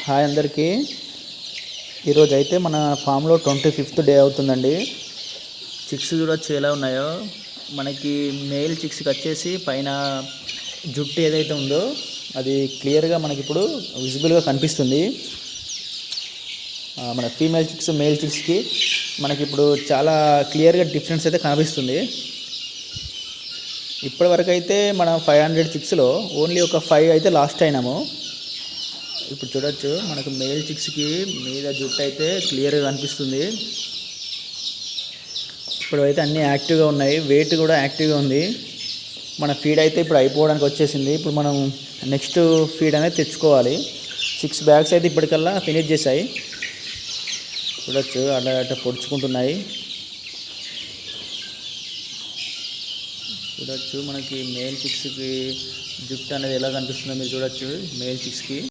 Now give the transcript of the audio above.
Hi అందరికీ. ఈరోజు అయితే మన ఫామ్లో 25th డే అవుతుందండి. చిక్స్ చూడొచ్చు ఎలా ఉన్నాయో. మనకి మేల్ చిక్స్కి వచ్చేసి పైన జుట్టు ఏదైతే ఉందో అది క్లియర్గా మనకి ఇప్పుడు విజిబుల్గా కనిపిస్తుంది. మన ఫీమేల్ చిక్స్ మేల్ చిక్స్కి మనకి ఇప్పుడు చాలా క్లియర్గా డిఫరెన్స్ అయితే కనిపిస్తుంది. ఇప్పటివరకు అయితే మనం 500 చిక్స్లో ఓన్లీ ఒక 5 అయితే లాస్ట్ అయినాము. ఇప్పుడు చూడొచ్చు మనకు మేల్ చిక్స్కి మీద జుట్టు అయితే క్లియర్గా కనిపిస్తుంది. ఇప్పుడు అయితే అన్నీ యాక్టివ్గా ఉన్నాయి, వెయిట్ కూడా యాక్టివ్గా ఉంది. మన ఫీడ్ అయితే ఇప్పుడు అయిపోవడానికి వచ్చేసింది. ఇప్పుడు మనం నెక్స్ట్ ఫీడ్ అనేది తెచ్చుకోవాలి. 6 బ్యాగ్స్ అయితే ఇప్పటికల్లా ఫినిష్ చేశాయి. చూడొచ్చు అలా అట్లా పొడుచుకుంటున్నాయి. చూడొచ్చు మనకి మేల్ చిక్స్కి జుట్టు అనేది ఎలా కనిపిస్తుందో మీరు చూడొచ్చు. మేల్ చిక్స్కి